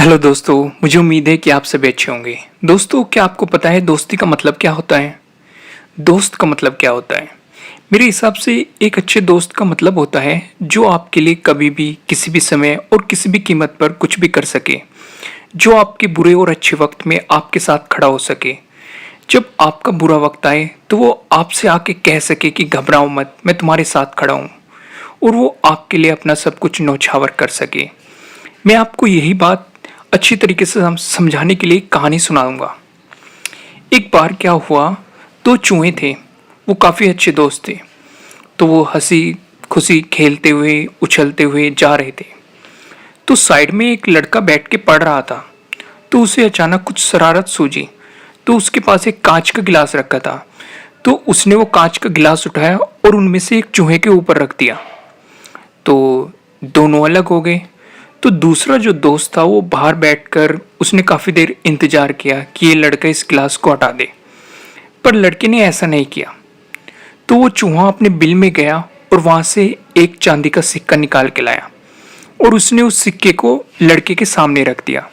Hello दोस्तों, मुझे उम्मीद है कि आप सभी अच्छे होंगे। दोस्तों, क्या आपको पता है दोस्ती का मतलब क्या होता है? दोस्त का मतलब क्या होता है? मेरे हिसाब से एक अच्छे दोस्त का मतलब होता है जो आपके लिए कभी भी, किसी भी समय और किसी भी कीमत पर कुछ भी कर सके। जो आपके बुरे और अच्छे वक्त में आपके साथ खड़ा हो सके। जब आपका बुरा वक्त आए तो वो आपसे आके कह सके कि घबराओ मत, मैं तुम्हारे साथ खड़ा हूँ। और वो आपके लिए अपना सब कुछ न्यौछावर कर सके। मैं आपको यही बात अच्छी तरीके से समझाने के लिए एक कहानी सुनाऊंगा। एक बार क्या हुआ, दो चूहे थे। वो काफ़ी अच्छे दोस्त थे। तो वो हंसी खुशी खेलते हुए उछलते हुए जा रहे थे। तो साइड में एक लड़का बैठ के पढ़ रहा था। तो उसे अचानक कुछ शरारत सूझी। तो उसके पास एक कांच का गिलास रखा था। तो उसने वो कांच का गिलास उठाया और उनमें से एक चूहे के ऊपर रख दिया। तो दोनों अलग हो गए। तो दूसरा जो दोस्त था वो बाहर बैठकर उसने काफ़ी देर इंतजार किया कि ये लड़का इस गिलास को हटा दे। पर लड़के ने ऐसा नहीं किया। तो वो चूहा अपने बिल में गया और वहां से एक चांदी का सिक्का निकाल के लाया और उसने उस सिक्के को लड़के के सामने रख दिया।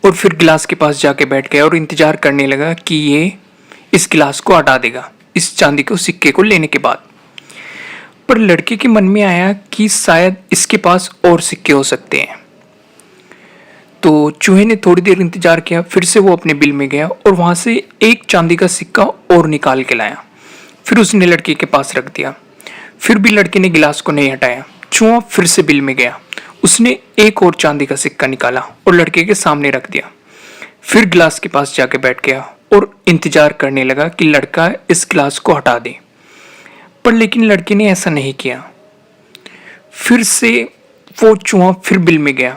और फिर गिलास के पास जाके बैठ गया और इंतजार करने लगा कि ये इस गिलास को हटा देगा इस चांदी को सिक्के को लेने के बाद। पर लड़के के मन में आया कि शायद इसके पास और सिक्के हो सकते हैं। तो चूहे ने थोड़ी देर इंतजार किया, फिर से वो अपने बिल में गया और वहां से एक चांदी का सिक्का और निकाल के लाया। फिर उसने लड़के के पास रख दिया। फिर भी लड़के ने गिलास को नहीं हटाया। चूहा फिर से बिल में गया। उसने एक और चांदी का सिक्का निकाला और लड़के के सामने रख दिया। फिर गिलास के पास जाके बैठ गया और इंतजार करने लगा कि लड़का इस गिलास को हटा दे। पर लेकिन लड़के ने ऐसा नहीं किया। फिर से वो चूहा फिर बिल में गया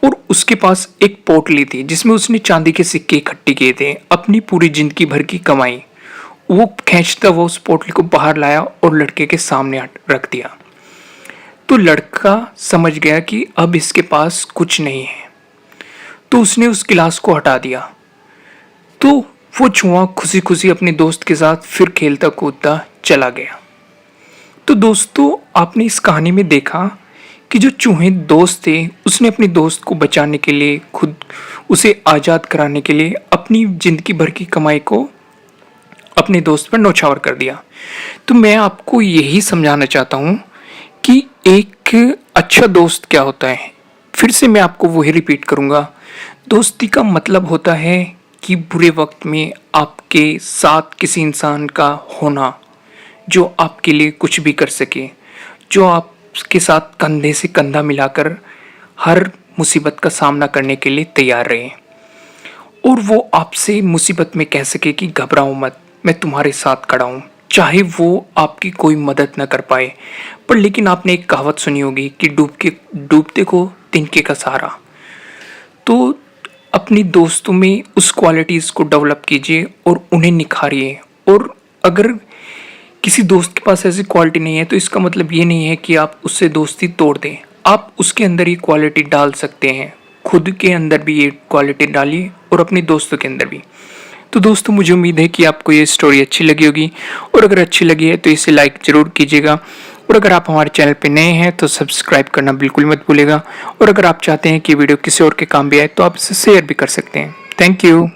और उसके पास एक पोटली थी जिसमें उसने चांदी के सिक्के इकट्ठे किए थे, अपनी पूरी जिंदगी भर की कमाई। वो खींचता हुआ उस पोटली को बाहर लाया और लड़के के सामने रख दिया। तो लड़का समझ गया कि अब इसके पास कुछ नहीं है। तो उसने उस गिलास को हटा दिया। तो वो चूहा खुशी खुशी अपने दोस्त के साथ फिर खेलता कूदता चला गया। तो दोस्तों, आपने इस कहानी में देखा कि जो चूहे दोस्त थे उसने अपने दोस्त को बचाने के लिए, खुद उसे आज़ाद कराने के लिए अपनी ज़िंदगी भर की कमाई को अपने दोस्त पर न्यौछावर कर दिया। तो मैं आपको यही समझाना चाहता हूँ कि एक अच्छा दोस्त क्या होता है। फिर से मैं आपको वही रिपीट करूँगा। दोस्ती का मतलब होता है कि बुरे वक्त में आपके साथ किसी इंसान का होना जो आपके लिए कुछ भी कर सके, जो आपके साथ कंधे से कंधा मिलाकर हर मुसीबत का सामना करने के लिए तैयार रहे और वो आपसे मुसीबत में कह सके कि घबराओ मत, मैं तुम्हारे साथ खड़ा हूँ। चाहे वो आपकी कोई मदद न कर पाए, पर लेकिन आपने एक कहावत सुनी होगी कि डूबते को तिनके का सहारा। तो अपनी दोस्तों में उस क्वालिटीज़ को डेवलप कीजिए और उन्हें निखारिए। और अगर किसी दोस्त के पास ऐसी क्वालिटी नहीं है तो इसका मतलब ये नहीं है कि आप उससे दोस्ती तोड़ दें। आप उसके अंदर ये क्वालिटी डाल सकते हैं। खुद के अंदर भी ये क्वालिटी डालिए और अपने दोस्तों के अंदर भी। तो दोस्तों, मुझे उम्मीद है कि आपको ये स्टोरी अच्छी लगी होगी और अगर अच्छी लगी है तो इसे लाइक ज़रूर कीजिएगा। और अगर आप हमारे चैनल पर नए हैं तो सब्सक्राइब करना बिल्कुल मत भूलिएगा। और अगर आप चाहते हैं कि वीडियो किसी और के काम भी आए तो आप इसे शेयर भी कर सकते हैं। Thank you.